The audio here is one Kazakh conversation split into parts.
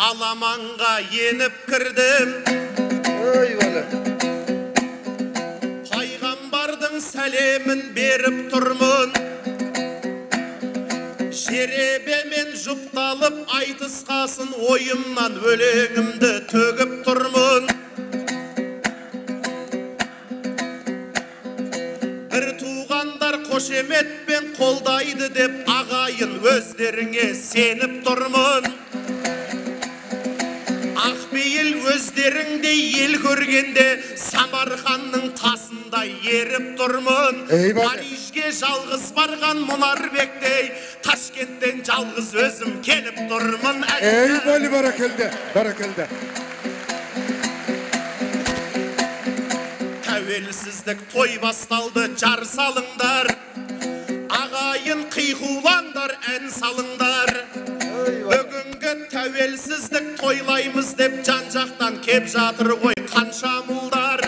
аламанға еніп кірдім. Пайғамбардың сәлемін беріп тұрмын. Жеребемен жұпталып айтысқасын ойымнан өлеңімді төгіп тұрмын. Бір туғандар қошеметпен қолдайды деп ағайын өздеріңе сеніп тұрмын. Ақбейіл өздеріңдей ел көргенде Самарқанның тасындай еріп тұрмын. Парижге жалғыз барған Мұнарбектей Ташкенттен жалғыз өзім келіп тұрмын. Ей бәлі, баракелді, баракелді. Тәуелсіздік той басталды, жар салыңдар. Ағайын қиқулаңдар, ән салыңдар. Бүгінгі тәуелсіздік тойлаймыз деп жан-жақтан кеп жатыр ғой қанша мұлдар.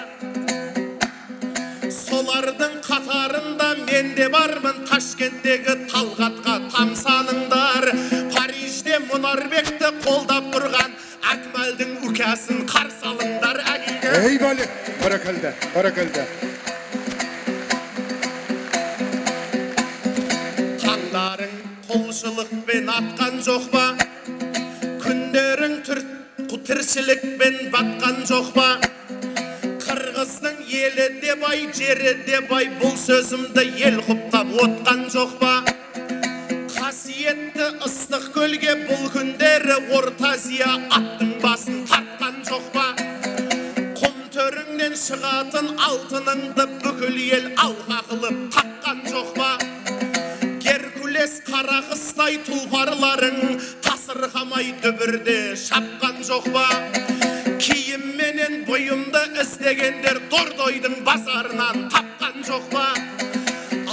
Солардың қатарында мен де бармын. Ташкенттегі Талғатқа тамсаныңдар. Парижде Мұнарбекті қолдап тұрған Әкмәлдің үкәсін қарсы алыңдар. Ей бәлі, баракелді, баракелді. Таңдарың құлшылықпен атқан жоқ ба? Күндерің тіршілікпен батқан жоқ ба? Қырғыздың елі де бай, жері де бай, бұл сөзімді ел құптап отқан жоқ ба? Қасиетті ыстық көлге бұл күндері Орта Азия аттың басын тартқан жоқ ба? Құм төріңнен шығатын алтыныңды бүкіл ел алға қылып тапқан жоқ ба? Геркулес қарақыстай тұлпарларың тасырқамай дүбірде шапқан жоқ ба? Киімменен бойымды іздегендер Дордойдың базарынан тапқан жоқ ба?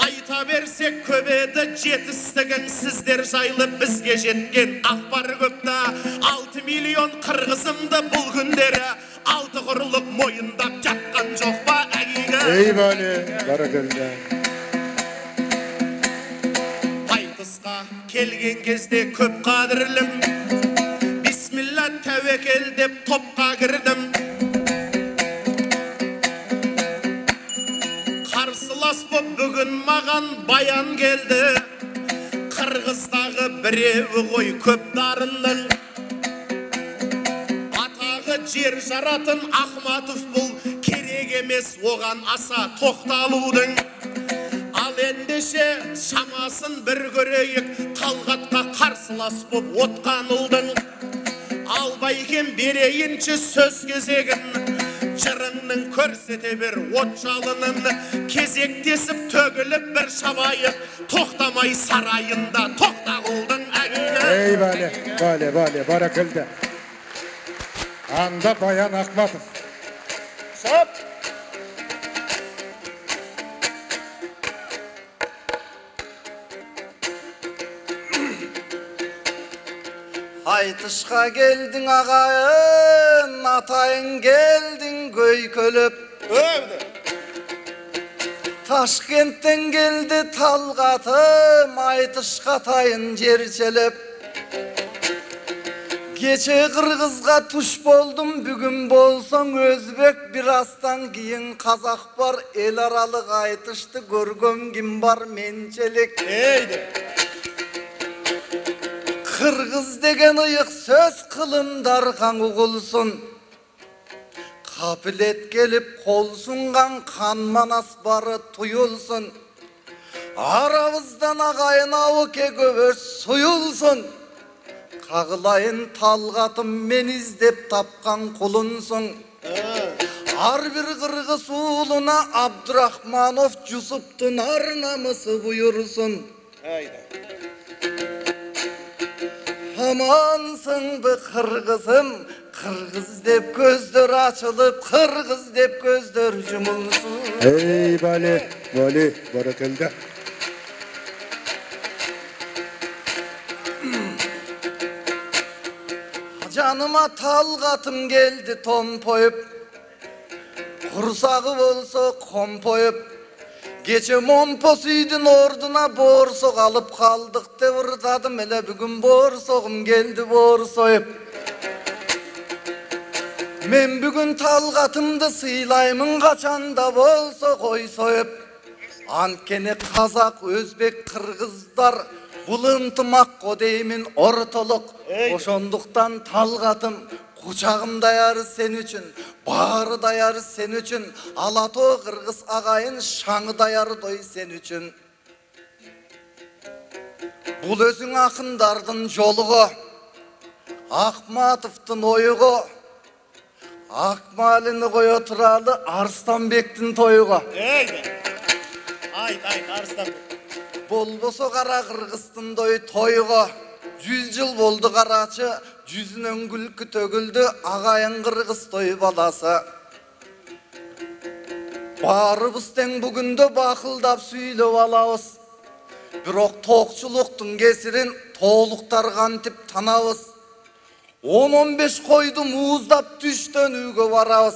Айта берсек көп еді жетістігің, сіздер жайлы бізге жеткен ақпар көпті. 6 миллион қырғызымды бұл күндері алты құрлық мойындап жатқан жоқ ба? Ей бәлі, баракелді. Айтысқа келген кезде көп қадірлім. Бисмилла тәуекел деп топқа кірдім. Қарсылас боп бүгін маған баян келді. Қырғыздағы біреуі ғой көп дарынның. Атағы жер жаратын Ахматов бұл керек емес оған аса тоқталудың. Ал ендеше шамасын бір көрейік, Талғатқа қарсылас боп отқан ұлдың. Ал байкем берейінші сөз кезегін, жырыңның көрсете бер от жалынын. Кезектесіп төгіліп бір шабайық, тоқтамай сарайында тоқта құлдың әгейді. Ей бәлі, бәлі, бәлі, баракелді. Анда Баян Ахматов. Соп! Айтышқа келдің ағайын, атайын келдің көйкөліп. Ташкенттен келді Талғатым, айтышқа тайын жерчелеп. Кеше қырғызға туш болдым, бүгін болсаң өзбек, бір астан кейін қазақ бар. Ел аралық айтышты көргім кім бар менчелік. Қырғыз деген ұйық сөз қылымдар қан ұғылсын. Қапілет келіп қол сұнған қан манас бары тұйылсын. Арамыздан ағайын ауке көбөш сұйылсын. Қағылайын Талғатым мен іздеп тапқан құлынсың. Ар бір қырғыз ұлына Абдурахманов Жүсіптің ар намысы бұйырсын. Амансың бі қырғызым, қырғыз деп көздер ашылып, қырғыз деп көздер жұмылсын. Ей бәлі, бәлі, баракелді. Жаныма Талғатым келді томпойып, құрсағы болса қомпойып. Geçe Mompos үйдің ордына борсоқ алып қалдық деп ұртадым, әлі бүгін борсоғым келді борсойып. Men bugün talgatımdı sıylaymın kaçanda bolsa koy soyup. Ankeni Kazak, Özbek, Kırgızlar bul ıntımakko deymin ortalık. Oşonduktan talgatım kucağım dayarı sen üçün, bağrı dayarı sen üçün, Alato Kırgız ağayın şаңы dayarı doy sen üçün. Bul özün akındardın joluğu, Akmatov'tun oyuğu, Akmalini koya turalı Arslanbek'tin toyuğu. Ayt Arslanbek. Bolboso kara Kırgız'tın doy toyuğu. 100 yıl boldu karaçı, yüzünün gülkü tögüldü, ağayın Kırgız toy balası. Barыбızden bugündö bakıldap süylöp alabız. Birok toqçuluktun kesirin toğluktar kantip tanabız. 10-15 koydu muzdap düştön üyge barabız.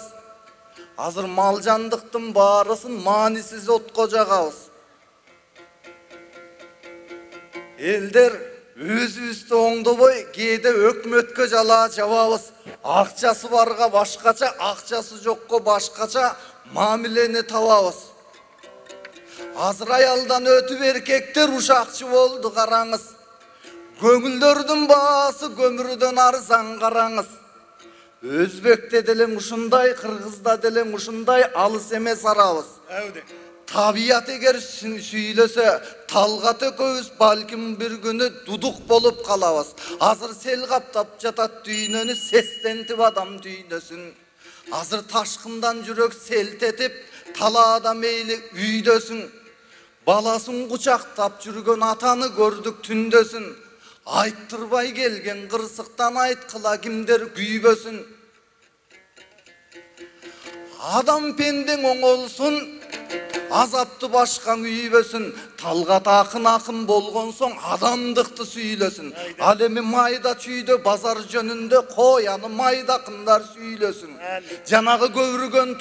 Azır maljandıktın barısın manisiz otko jagabız. Elder özü-üstü oңдобой кээде өкмөткө жала жабабыз. Акчасы барга башкача, акчасы жокко башкача мамилени табабыз. Азыр аялдан өтүп эркектер ушакчы болду караңыз. Көңүлдөрдүн баасы көмүрдөн арзан караңыз. Өзбекте делең ушундай, Кыргызда делең ушундай алыс эмес арабыз. Табият эгер сүйлөсө, талгат экөөбүз балким бир күнү дудук болуп калабыз. Азыр сел каптап жатат дүйнөнү, сестентип адам дүйнөсүн. Азыр ташкындан жүрөк селтетип, талаада мейли үйдөсүн. Баласын кучактап жүргөн атаны көрдүк түндөсүн. Айттырбай келген кырсыктан айткыла кимдер күйбөсүн. Адам пендең оңолсун, азапты башкан үйбөсүн. Талгат акын болгон соң адамдыкты сүйлөсүн. Ал эми майда чүйдө базар жөнүндө кояны майдакындар сүйлөсүн. Жанагы көбүргөн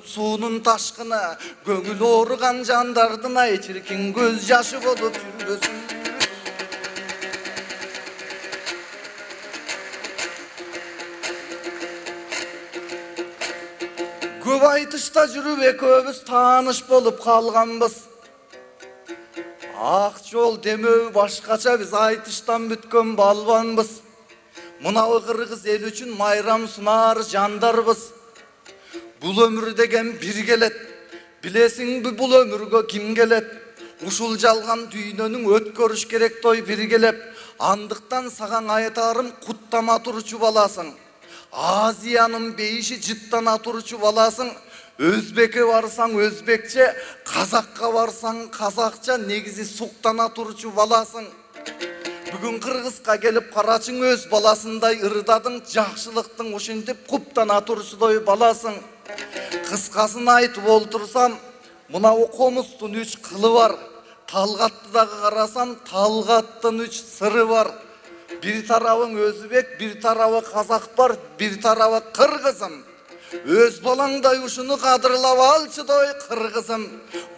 суунун ташкыны, көңүл ооруган жандардын ай чиркин көз жашы болуп жүрбөсүн. Көп айтышта жүрүп экөөбүз тааныш болуп калганбыз. Ак жол демөө башкача, биз айтыштан бүткөн балбанбыз. Мынау кыргыз эл үчүн майрам сунар жандарбыз. Бул өмүр деген бир келет. Билесиңби бул өмүргө ким келет? Ушул жалган дүйнөнүң өткөрүш керек той бир келеп. Андыктан саган айтарым куттама турчу баласың. Азиянын бейиши жыттана турчу баласың. Өзбекке барсаң өзбекче, казакка барсаң казакча, негизи суктана турчу баласың. Бүгүн Кыргызга келип карачың, өз баласындай ырдадың, жакшылыктың ушинтип куптана турчудой баласың. Кыскасын айтып олтурсам, мына комустун 3 кылы бар. Талгатты дагы карасам, талгаттын 3 сыры бар. Bir tarafın Özbek, bir tarafı Kazak var, bir tarafı Kırgızım. Öz balаңдай ушуну кадырлап алчыдой Кыргызым.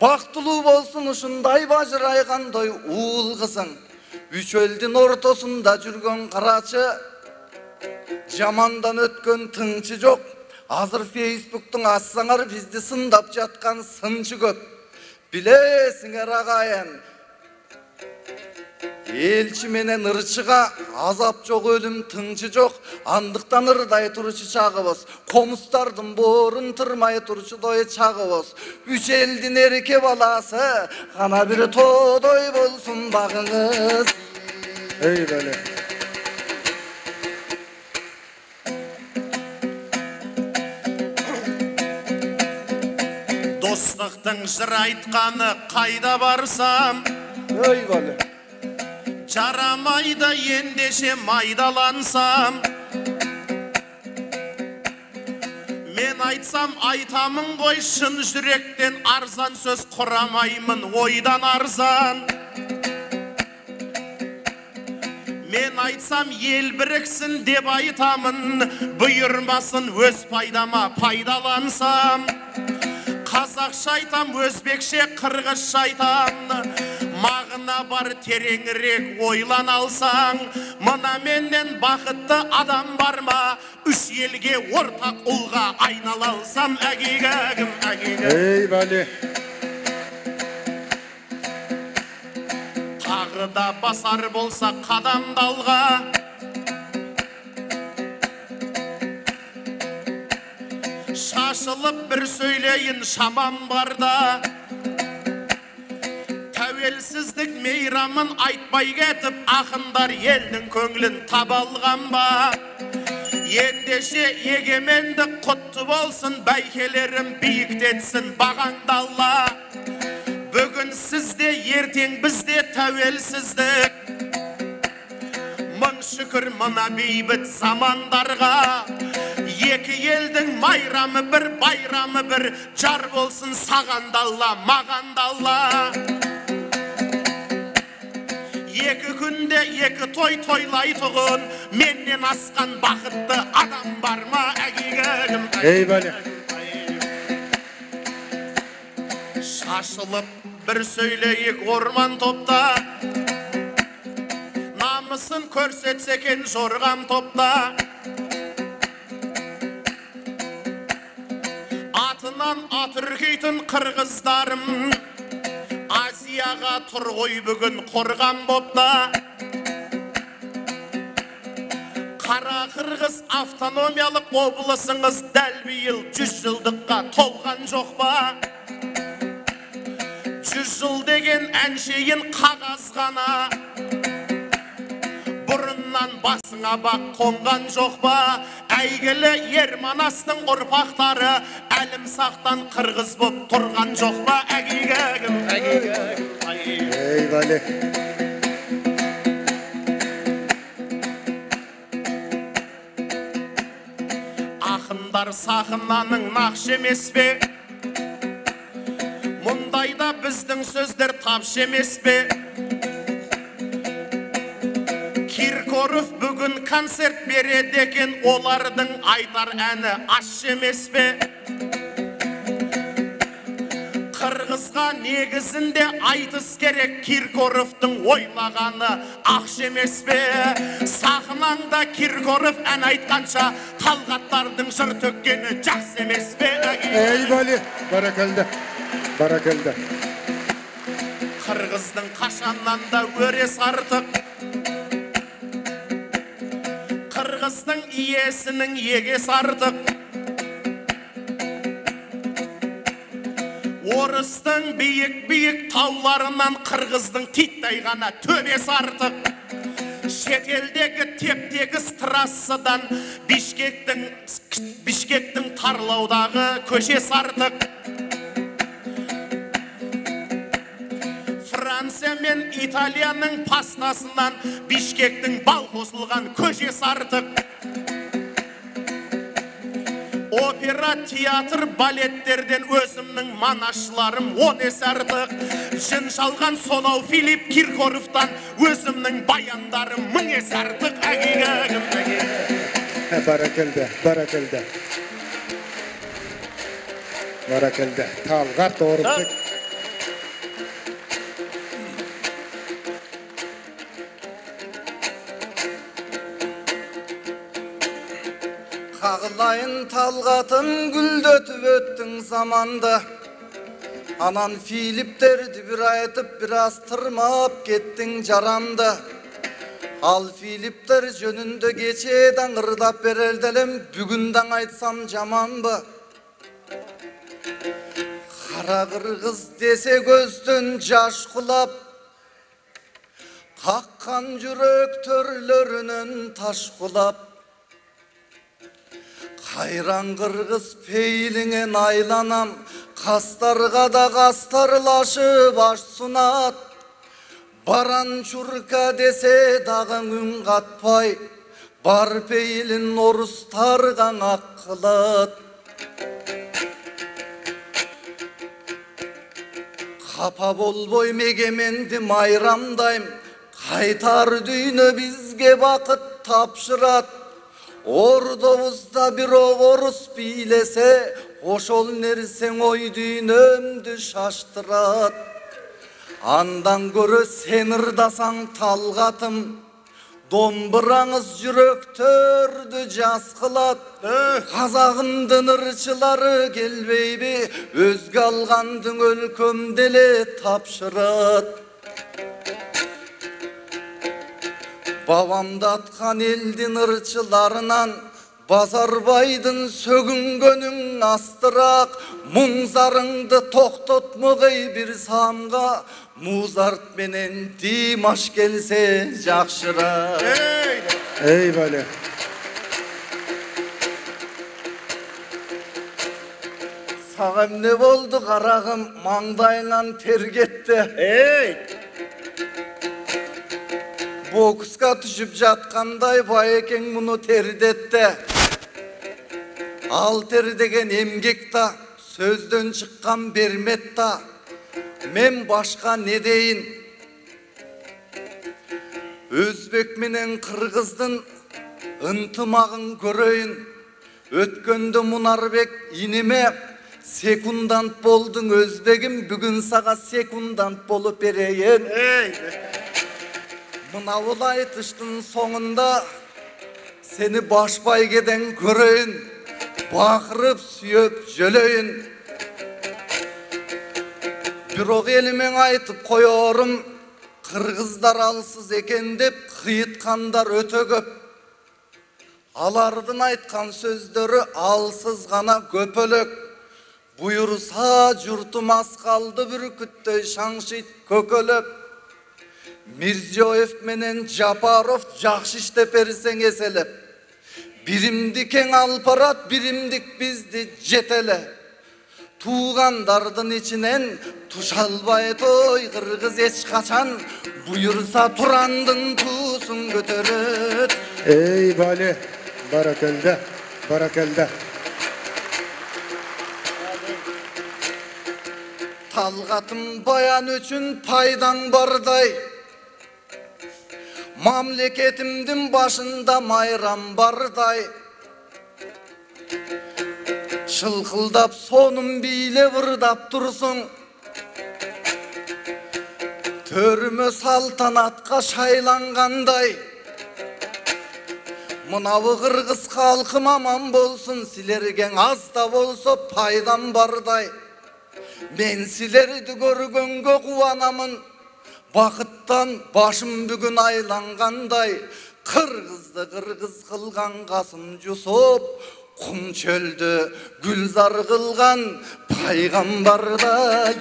Бактылуу болсун ушундай бажырайгандой уул кызың. Үч элдин ортосунда жүргөн карачы, жамандан өткөн тыңчы жок. Азыр Facebooktун ачсаңар бизди сындап жаткан сынчы көп. Билесиңер агайын, элчи менен ырчыга азап жок, өлүм тыңчы жок. Андыктан ырдай турчу чагыбыз, комустардын боорун тырмай турчудой чагыбыз. Үч элдин эреке баласы, гана бир тоодой болсун багыңыз. Ey böyle. Достықтың жыр айтқаны қайда барсам, Ey böyle. жарамайда ендеше майдалансам. Мен айтсам айтамын ғой, шын жүректен арзан сөз құрамаймын, ойдан арзан. Мен айтсам ел біріксін деп айтамын, бұйырмасын өз пайдама пайдалансам. Қазақша айтам, өзбекше, қырғызша айтам, мағына Ана бар тереңірек ойлан алсаң, мына менден бақытты адам бар ма? Үш елге ортақ ұлға айнала алсам, әгегім, әгегім. Ey bale. Тағы да басар болса қадам далға, шашылып бір сөйлейін шамам барда. Тәуелсіздік мейрамын айтпай кетіп, ақындар елдің көңілін таба алған ба? Ендеше егемендік құтты болсын, бәйкелерім биіктетсін бағаңды Алла. Бүгін сізде, ертең бізде тәуелсіздік. Мың шүкір мына бейбіт замандарға. Екі елдің майрамы бір, байрамы бір, жар болсын саған Алла, маған Алла. Екі күнде екі той тойлайтұғын, менен асқан бақытты адам бар ма, әгегім? Ey bale. Шашылып бір сөйлейік орман топта, намысын көрсетсе екен жорғам топта. Атынан ат үркейтін қырғыздарым, Азияға тұр ғой бүгін қорған бопта. Қара қырғыз автономиялық облысыңыз дәл биыл 100 жылдыққа толған жоқ па? 100 жыл деген әншейін қағаз ғана, бұрыннан басыңа бақ қонған жоқ па? Әйгілі Ерманастың ұрпақтары әлімсақтан қырғыз боп тұрған жоқ па? Әгегім, әгегім, әгегім. Ey bale. Ақындар сахнаның нақшы емес пе? Мұндайда біздің сөздер тапшы емес пе? Киркоров бүгін концерт береді екен, олардың айтар әні ащы емес пе? Қырғызға негізінде айтыс керек, Киркоровтың ойлағаны ақшы емес пе? Сахнаңда Киркоров ән айтқанша, Талғаттардың жыр төккені жақсы емес пе? Ey bale. Barakalda. Barakalda. Қырғыздың қашаннан да өрес артық, Қырғыздың иесінің егес артық. Орыстың биік-биік тауларынан Қырғыздың титтай ғана төбес артық. Шетелдегі теп-тегіс трассадан Бишкектің тарлаудағы көшес артық. Франция мен Италияның пастасынан Бишкектің бал қосылған көшес артық. Опера, театр, балеттерден өзімнің манашыларым 10 есе артық. Жын шалған сонау Филипп Киркоровтан өзімнің баяндарым 1000 есе артық. Әгегім, әгегім. Barakalda. Barakalda. Barakalda. Talgat doğrultuk. Қағылайын талғатын гүлдетіп өттің заманды. Анан Филиптерді бір айтып, біраз тырмап кеттің жарамды. Ал Филиптер жөнінде кече даңғырдап берелделем, бүгіндан айтсам жаманбы? Қара қырғыз десе көзден жаш құлап, қаққан жүрек төрлерінен таш құлап. Қайран қырғыз пейліңен айланам, қастарға да қастарлашы баш сунат. Баран чурка десе дағын үн қатпай, бар пейлін орыстарған аққылат. Қапа болбой мегеменді майрамдайм, қайтар дүйні бізге бақыт тапшырат. Ордобузда bir орыс бийлесе, ошол нерсең ой дүйнөмдү шаштырат. Андан көрө сен ырдасаң Талғатым, домбыраңыз жүрөктөрдү жас кылат. Казагымдын ырчылары келбейби, өзгө алгандың өлкөмдө эле тапшырат. Бабамды аткан элдин ырчыларынан Базарбайдын сөгүнгөнүң астыраак. Муңзарыңды токтотмогой бир самга, Музарт менен Димаш келсе жакшыраак. Ey bali. Сага эмне болду карагым, маңдайыңан тер кетти. Бокска түшүп жаткандай Байекең муну тердетти. Ал тер деген эмгек да, сөздөн чыккан бермет да. Мен башка не дейин? Өзбек менен кыргыздын ынтымагын көрөйүн. Өткөндө Мунарбек иниме секундант болдуң өзбегим, бүгүн сага секундант болуп берейин. Мынабул айтыштын соңунда сени баш байгеден көрөйүн, бакырып сүйөп жөлөйүн. Бирок элимен айтып коёрум, кыргыздар алсыз экен деп кыйыткандар өтө көп. Алардын айткан сөздөрү алсыз гана көпөлөк. Буйурса журтум аз калды бүркүттөй шаңшыйт көкөлөп. Мирзиёев менен Жапаров жакшы иштеп берсең эселеп. Биримди кең алып барат, биримдик бизди жетеле. Туугандардын ичинен тушалбай той кыргыз эч качан, буйурса Турандын туусун көтөрөт. Ey bali. Barakalda. Barakalda. Талгатым баян үчүн пайдаң бардай. Мамлекетимдин башында майрам бардай. Шылкылдап сонун бийлеп ырдап турсуң. Төрүмө салтанатка шайлангандай. Мынабы кыргыз калкым аман болсун, силерге аз да болсо пайдам бардай. Мен силерди көргөнгө кубанамын. Бакыттан башым бүгүн айлангандай. Кыргызды кыргыз кылган Касым Жусуп, кум чөлдө гүлзар кылган пайгамбардай.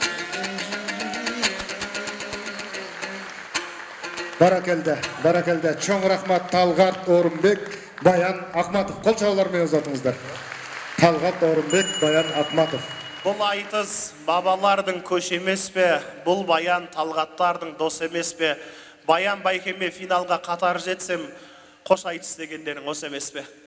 Barakalda. Barakalda. Çoğun rahmat Talgat Orunbek, Bayan Akmatov. Kol çağlarmaya uzatыңыздар. Talgat Orunbek, Bayan Akmatov. Бұл айтыс бабалардың көш емес пе? Бұл баян Талғаттардың дос емес пе? Баян Байкеме финалға қатар жетсем, қош айтыс дегендерің осы емес пе?